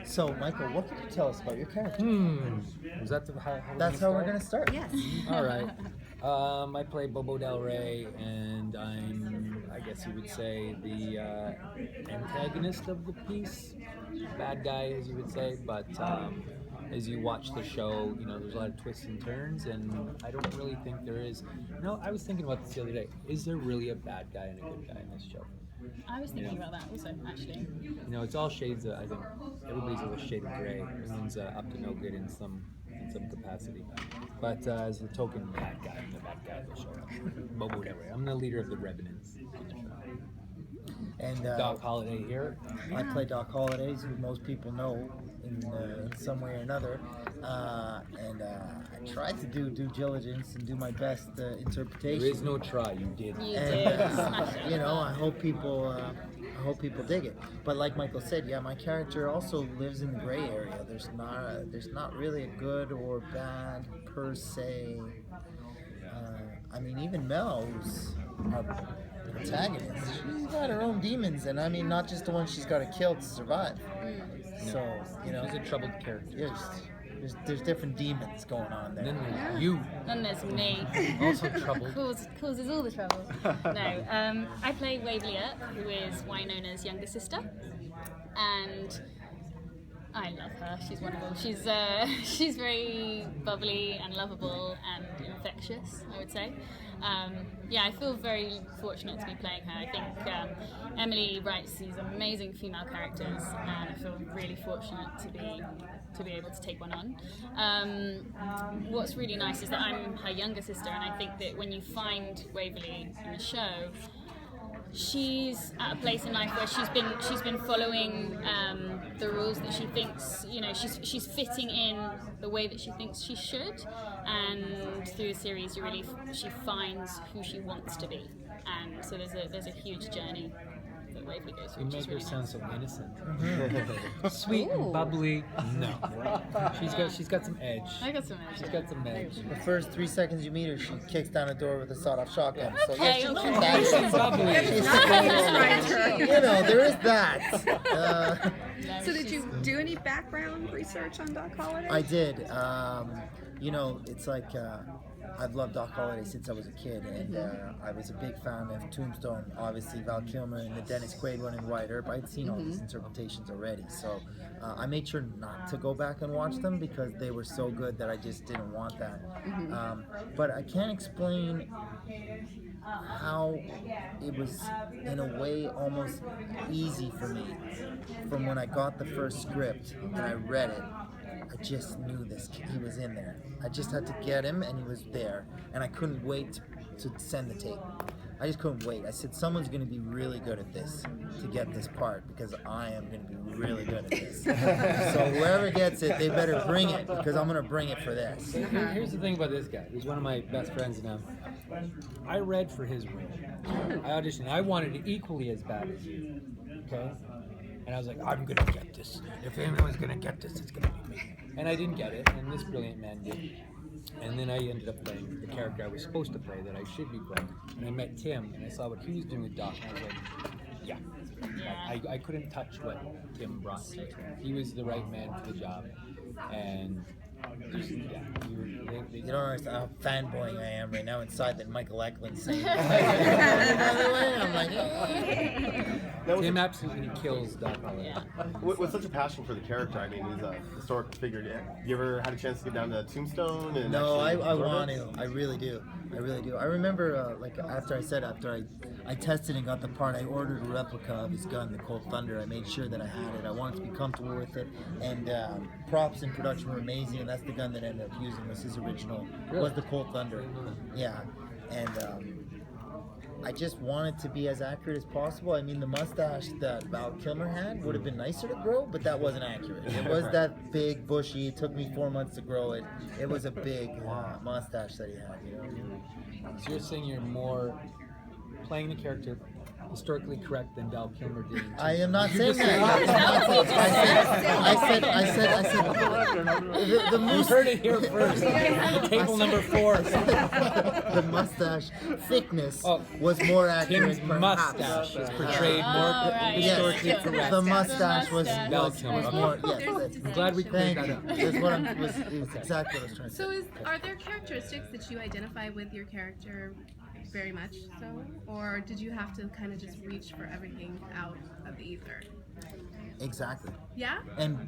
So, Michael, what can you tell us about your character? Is that how That's how we're going to start. Yes. All right. I play Bobo Del Rey, and I guess you would say, the antagonist of the piece. Bad guy, as you would say. But as you watch the show, there's a lot of twists and turns, and I don't really think there is. I was thinking about this the other day. Is there really a bad guy and a good guy in this show? I was thinking about that also, actually. It's all shades of, I think, everybody's a shade of gray. Everyone's up to no good in some capacity. But as the token bad guy, I'm the bad guy of the show. Bobo Del Rey. I'm the leader of the Revenants on the show. And Doc Holliday here. I play Doc Hollidays, who most people know in some way or another. And I tried to do due diligence and do my best interpretation. There is no try, you did. You And did. I hope people dig it. But like Michael said, yeah, my character also lives in the gray area. There's not really a good or bad per se. I mean, even Mel, who's our protagonist, she's got her own demons, and I mean, not just the ones she's got to kill to survive. So, She's a troubled character. yeah, there's different demons going on And there. then there's you, And there's me. also troubled. Causes all the trouble. No, I play Waverly Earp, who is Wynonna's younger sister, and I love her. She's wonderful. She's very bubbly and lovable and infectious, I would say. I feel very fortunate to be playing her. I think Emily writes these amazing female characters, and I feel really fortunate to be able to take one on. What's really nice is that I'm her younger sister, and I think that when you find Waverly in the show, she's at a place in life where she's been following the rules that she thinks, she's fitting in the way that she thinks she should, and through the series she finds who she wants to be, and so there's a huge journey that Waverly goes through. You which is make her really sound nice. so innocent. Sweet and bubbly. No. She's got some edge. I got some edge. She's got some edge. The first 3 seconds you meet her, she kicks down a door with a sawed-off shotgun. So Okay, yeah, okay. she's that. Bubbly. There is that. No, So did she's- you do any background research on Doc Holliday? I did. It's like I've loved Doc Holliday since I was a kid, and I was a big fan of Tombstone. Obviously, Val Kilmer and the Dennis Quaid one and Wyatt Earp. I'd seen all these interpretations already, so I made sure not to go back and watch them because they were so good that I just didn't want that. But I can't explain how it was, in a way, almost easy for me from when I got the first script and I read it. I just knew he was in there. I just had to get him, and he was there, and I couldn't wait to send the tape. I just couldn't wait. I said, someone's going to be really good at this to get this part, because I am going to be really good at this. So whoever gets it, they better bring it, because I'm going to bring it for this. Here's the thing about this guy. He's one of my best friends now. I read for his role. I auditioned. I wanted it equally as bad as you. Okay? And I was like, I'm going to get this. If anyone's going to get this, it's going to be me. And I didn't get it, and this brilliant man did. And then I ended up playing the character I was supposed to play, that I should be playing. And I met Tim, and I saw what he was doing with Doc, and I was like, yeah. I couldn't touch what Tim brought to it. He was the right man for the job. And just, yeah, You don't understand how fanboying I am right now inside that Michael Eklund saying by the way, I'm like, Tim absolutely kills Doc Holliday. Yeah. With such a passion for the character, I mean, he's a historic figure. You ever had a chance to get down to Tombstone? And No, I actually want absorb to. I really do. I remember, after I tested and got the part, I ordered a replica of his gun, the Colt Thunder. I made sure that I had it. I wanted to be comfortable with it. And props and production were amazing, and that's the gun that I ended up using. Was his original, was the Colt Thunder. Yeah. And I just wanted to be as accurate as possible. I mean, the mustache that Val Kilmer had would have been nicer to grow, but that wasn't accurate. It was that big, bushy. It took me 4 months to grow it. It was a big mustache that he had, you know. So you're saying you're more playing the character historically correct than Val Kilmer did. in I am not Tombstone. saying You that. just said- I said the You moose. heard it here first. Table number 4. The mustache thickness Oh, was more accurate. Tim's perhaps. mustache is portrayed more right, historically Yes, correct. the mustache was, mustache. Val was, Kilmer. was Okay. more. There's Yes, a I'm glad we cleared thank that you. up. That's what I'm. It was exactly what I was trying to say. So are there characteristics that you identify with your character very much so? Or did you have to kind of just reach for everything out of the ether? Exactly. Yeah?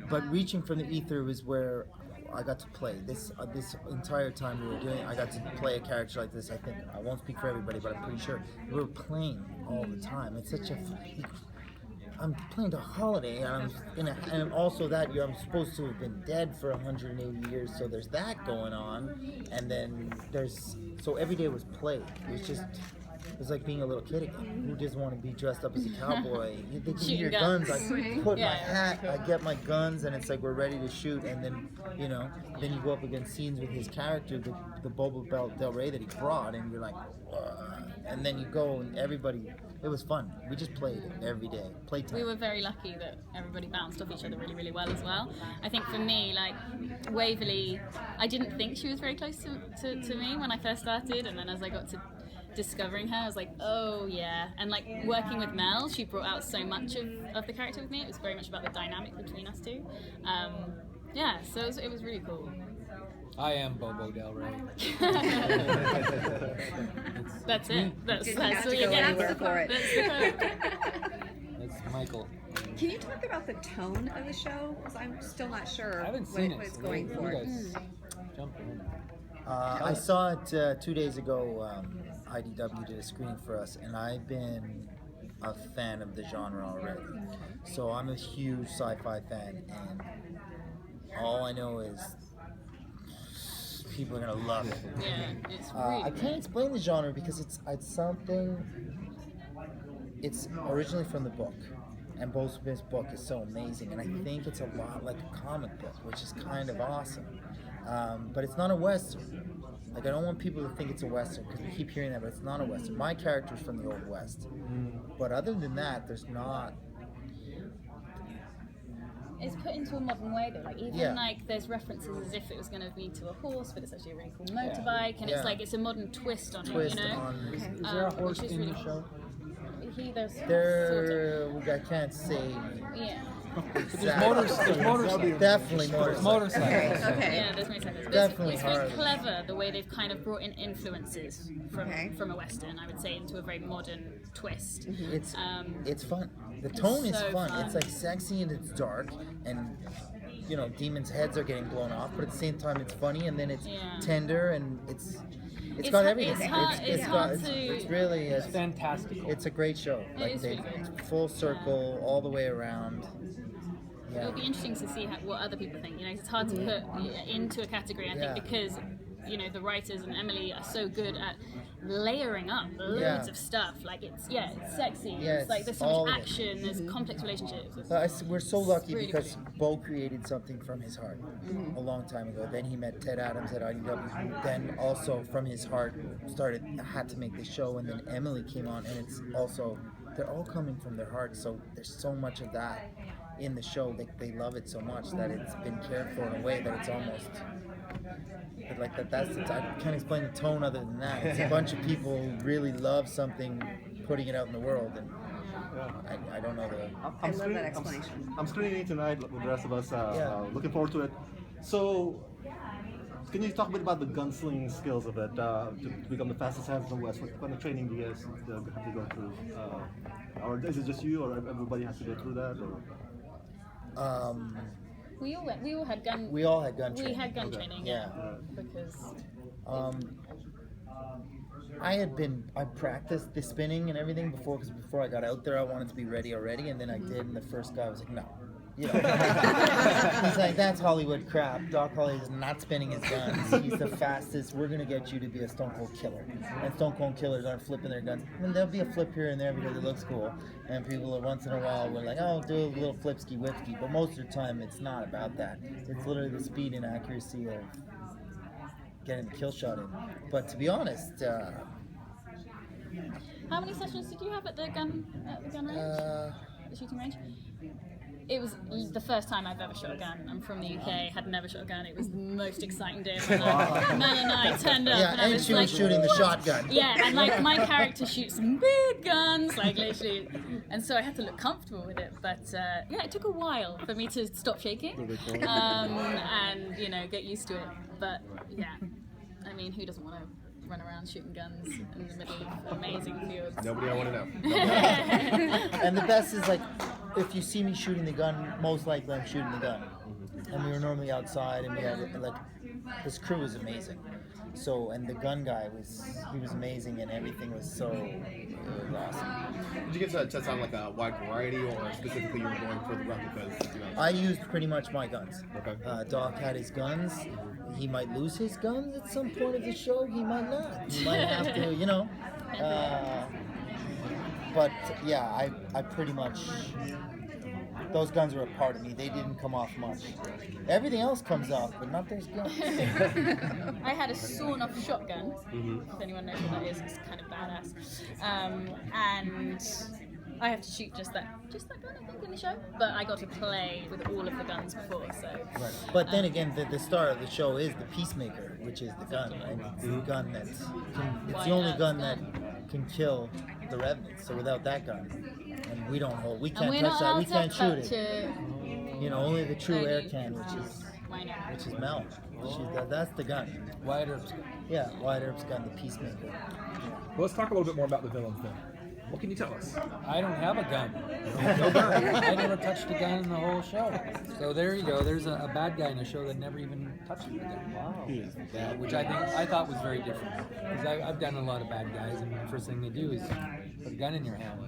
But reaching from the ether was where I got to play this entire time we were doing. I got to play a character like this. I think I won't speak for everybody, but I'm pretty sure we were playing all the time. It's such a. I'm playing the holiday, and and also that year I'm supposed to have been dead for 180 years. So there's that going on, and then so every day was play. It was like being a little kid again. Who doesn't want to be dressed up as a cowboy? They give you your guns. I put my hat. I get my guns, and it's like we're ready to shoot. And then then you go up against scenes with his character, the Boba Belt Del Rey that he brought, and you're like, and then you go and everybody. It was fun. We just played every day. Playtime. We were very lucky that everybody bounced off each other really, really well as well. I think for me, like Waverly, I didn't think she was very close to me when I first started, and then as I got to discovering her, I was like, oh yeah. And like working with Mel, she brought out so much of the character with me. It was very much about the dynamic between us two. Yeah, so it was really cool. I am Bobo Del Rey. That's it. That's Didn't have what to you go get. anywhere for it. That's the code. That's Michael. Can you talk about the tone of the show? Because I'm still not sure I haven't what seen it it. was so going you for. guys jump in. I saw it 2 days ago. IDW did a screening for us, and I've been a fan of the genre already. So I'm a huge sci-fi fan, and all I know is people are gonna love it. Yeah, it's really I can't explain the genre because it's something. It's originally from the book, and Bo Smith's book is so amazing, and I think it's a lot like a comic book, which is kind of awesome. But it's not a Western. Like, I don't want people to think it's a Western, because we keep hearing that, but it's not a Western. My character's from the Old West. But other than that, there's not... It's put into a modern way though, like even Yeah. like there's references as if it was going to be to a horse, but it's actually a really cool motorbike, and Yeah. it's like it's a modern twist on twist it, you know. on... Is there a horse which is in really the show? There's There... I can't say... yeah, There's motorcycles. Definitely motorcycles. Motorcycles. Okay. yeah, there's motorcycles. But Definitely it's very Harley. clever the way they've kind of brought in influences Okay. from a western, I would say, into a very modern twist. It's fun. The tone is so fun. fun. It's like sexy and it's dark, and demons' heads are getting blown off, but at the same time it's funny, and then it's Yeah. tender, and it's It's got hard- everything. it's hard- it's hard it's to- really It's fantastical. it's a great show. Like is really good. it's full circle all the way around. Yeah. It'll be interesting to see what other people think. It's hard to put into a category, I Yeah. think, because the writers and Emily are so good at layering up loads Yeah. of stuff. Like it's sexy. Yeah, it's like there's it's so all much of it. action. There's complex relationships. It's- But we're so lucky really because Bo created something from his heart a long time ago. Then he met Ted Adams at IDW. Then also from his heart had to make the show, and then Emily came on, and it's also they're all coming from their heart. So there's so much of that in the show. They love it so much that it's been cared for in a way that it's almost. But like I can't explain the tone other than that. It's a bunch of people who really love something, putting it out in the world, and I don't know the. I love that explanation. I'm screening it tonight with the rest of us. Yeah. Looking forward to it. So, can you talk a bit about the gunslinging skills of it to become the fastest hands in the West? What kind of training do you guys have to go through? Or is it just you, or everybody has to go through that? Or? we all had gun. We all had gun We training. had gun training. Yeah. Because I practiced the spinning and everything before, because before I got out there, I wanted to be ready already, and then I did, and the first guy was like, no. He's like, that's Hollywood crap. Doc Holly is not spinning his guns. He's the fastest. We're going to get you to be a Stone Cold Killer. And Stone Cold Killers aren't flipping their guns. I mean, there'll be a flip here and there because it looks cool. And people, once in a while, were like, oh, do a little flipsky whipsky. But most of the time, it's not about that. It's literally the speed and accuracy of getting the kill shot in. But to be honest, How many sessions did you have at the gun range? The shooting range? It was the first time I've ever shot a gun. I'm from the UK, had never shot a gun. It was the most exciting day of my life. Mel and I turned up, Yeah, and I and was she like, was shooting the "What?" shotgun. Yeah, and like my character shoots some big guns, like literally, and so I had to look comfortable with it. But yeah, it took a while for me to stop shaking, and get used to it. But yeah, I mean, who doesn't want to run around shooting guns in the middle of amazing fields? Nobody I want to know. And the best is like, if you see me shooting the gun, most likely I'm shooting the gun. And we were normally outside, and we had like, this crew was amazing. So, and the gun guy was amazing, and everything was so, it was awesome. Did you get to test out like a wide variety, or specifically you were going for the replicas? I used pretty much my guns. Okay. Doc had his guns. He might lose his guns at some point of the show. He might not. He might have to, but yeah, I pretty much, those guns were a part of me. They didn't come off much. Everything else comes off, but not those guns. I had a sawn-off shotgun. If anyone knows what that is, it's kind of badass. And I have to shoot just that gun, I think, in the show. But I got to play with all of the guns before, so. Right. But then again, the star of the show is the Peacemaker, which is the gun, right? It's the gun it's the only gun that can kill the Revenants. So without that gun, and we can't touch that. We can't shoot it. Only the true air can, which is Mel. That's the gun. Wyatt Earp's gun. Yeah, Wyatt Earp's gun, the Peacemaker. Well, let's talk a little bit more about the villains then. What can you tell us? I don't have a gun. No gun. I never touched a gun in the whole show. So there you go. There's a bad guy in the show that never even touched a gun. Wow. Yeah, which I thought was very different. Because I've done a lot of bad guys, and the first thing they do is put a gun in your hand.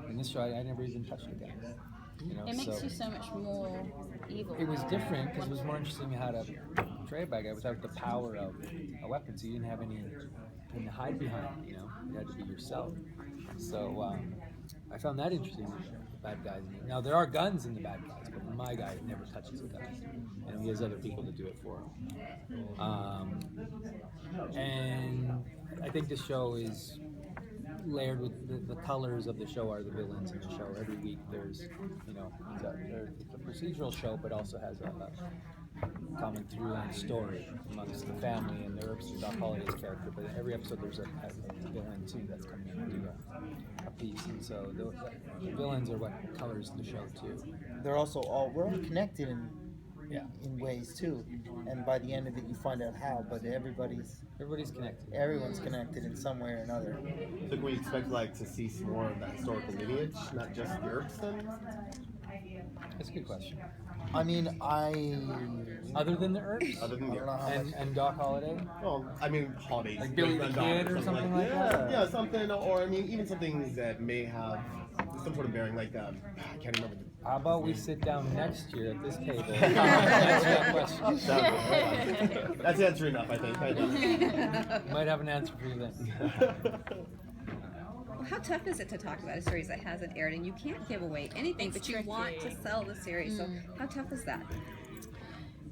In this show, I never even touched a gun. It makes you so much more evil. It was different because it was more interesting how to portray a bad guy without the power of a weapon. So you didn't have anything to hide behind. You had to be yourself. So I found that interesting, the bad guys. Now, there are guns in the bad guys, but my guy never touches a gun. And he has other people to do it for him. And I think the show is layered with the colors of the show are the villains in the show. Every week there's, it's a procedural show, but also has a common through-line story amongst the family and the Earps and Doc Holliday's character. But every episode there's a villain too that's coming in to do a piece, and so the villains are what colors the show too. They're also we're all connected in ways too, and by the end of it you find out how. But everybody's connected. Everyone's connected in some way or another. So can we expect to see some more of that historical lineage, not just the Earps then? That's a good question. I mean, other than the Earps? Other than the Earps. And Doc Holliday? Well, I mean, holidays. Like Billy the Kid or something like that? Yeah, something, or I mean, even something that may have some sort of bearing, like, I can't remember. How about we sit down next year at this table and answer that question? That's answer enough, I think. Might have an answer for you then. How tough is it to talk about a series that hasn't aired and you can't give away anything, It's but you tricky. want to sell the series? So how tough is that?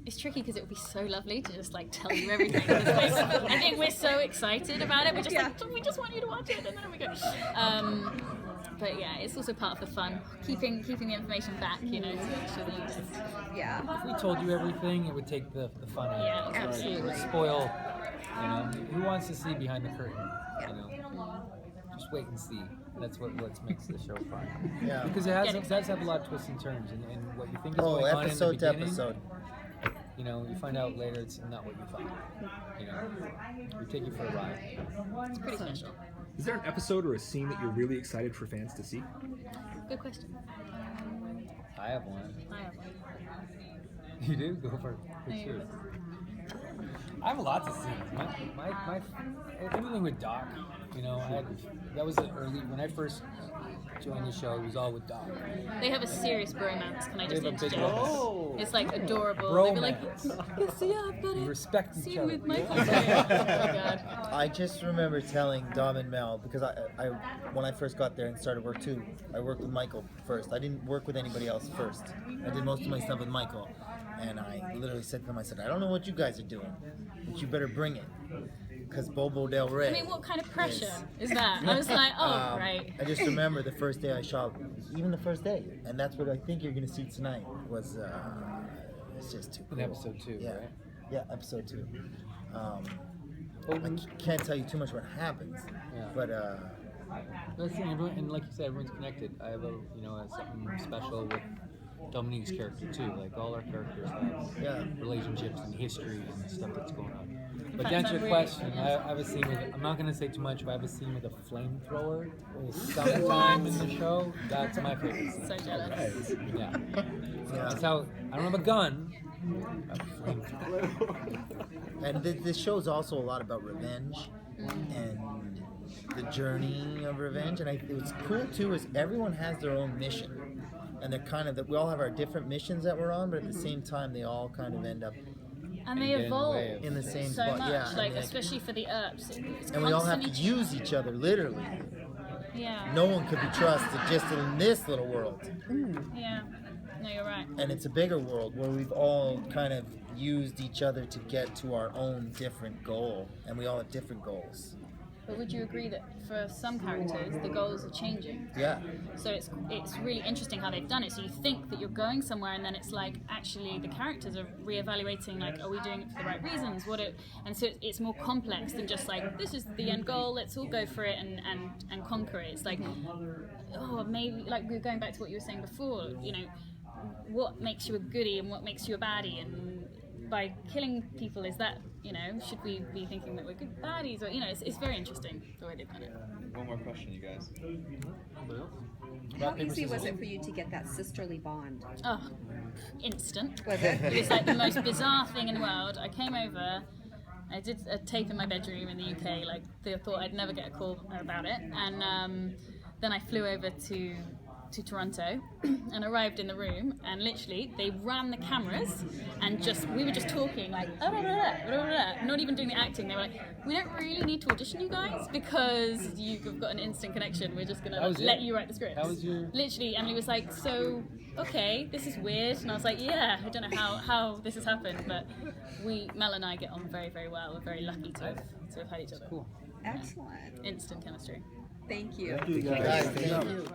It's tricky because it would be so lovely to just tell you everything. I think we're so excited about it. We're just we just want you to watch it, and then we go. But yeah, it's also part of the fun, keeping the information back, to make sure that you just. Yeah. If we told you everything, it would take the fun out. Yeah, It absolutely. would spoil. Who wants to see behind the curtain? Just wait and see. That's what makes the show fun. Yeah. Because it does have a lot of twists and turns, and what you think is going on in the episode to beginning, episode. You find out later it's not what you thought. We take you for a ride. It's pretty special. Is there an episode or a scene that you're really excited for fans to see? Good question. I have one. I have one. You do? Go for it. What's yours? I have lots of scenes. My everything with Doc. That was when I first joined the show. It was all with Doc. They have a serious bromance. Can I just They have a big interject? romance. It's adorable. They'd be like, Bromance. see, I've got We a respect each scene other. with Michael. Oh my God. I just remember telling Dom and Mel, because I when I first got there and started work too, I worked with Michael first. I didn't work with anybody else first. I did most of my stuff with Michael. And I literally said to them, I said, I don't know what you guys are doing, but you better bring it. because Bobo Del Rey. I mean, what kind of pressure is that? I was like, oh, right. I just remember the first day I shot, even the first day, and that's what I think you're gonna see tonight. Was it's just too cool. In episode 2, Yeah, right? yeah, episode 2. I can't tell you too much what happens, Yeah. but Listen, everyone, and like you said, everyone's connected. I have a something special with Dominique's character too. Like all our characters have relationships and history and stuff that's going on. But to answer your question, I have a scene with. I'm not gonna say too much, but I have a scene with a flamethrower sometime in the show. That's my favorite scene. So jealous. Yeah. That's how. I don't have a gun. I have a flamethrower. and this show's also a lot about revenge and the journey of revenge. And what's cool too is everyone has their own mission, and they're kind of we all have our different missions that we're on, but at the same time they all kind of end up And they evolve in the same so spot. much, Yeah, like and especially for the Earps. It's and we all have to constantly use each other literally. Yeah. No one could be trusted just in this little world. Yeah. No, you're right. And it's a bigger world where we've all kind of used each other to get to our own different goal, and we all have different goals. But would you agree that for some characters the goals are changing? Yeah. So it's really interesting how they've done it. So you think that you're going somewhere, and then it's like actually the characters are reevaluating. Like, are we doing it for the right reasons? And so it's more complex than just like this is the end goal. Let's all go for it and conquer it. It's like, oh, maybe like we're going back to what you were saying before. You know, what makes you a goodie and what makes you a baddie, and by killing people, is that, you know, should we be thinking that we're good baddies, or, you know, it's very interesting the way they've done it. One more question, you guys. How easy was it for you to get that sisterly bond? Oh, instant. Was it? It was like the most bizarre thing in the world. I came over, I did a tape in my bedroom in the UK, like they thought I'd never get a call about it, and then I flew over to Toronto and arrived in the room, and literally they ran the cameras and we were just talking like blah, blah, blah, blah, blah, not even doing the acting. They were like, we don't really need to audition you guys because you've got an instant connection, we're just gonna let you write the script. That was your... Literally, Emily was like, so okay, this is weird, and I was like, yeah, I don't know how this has happened, but Mel and I get on very, very well. We're very lucky to have had each other. Cool. Excellent. Instant chemistry. Thank you. Thank you guys. Thank you.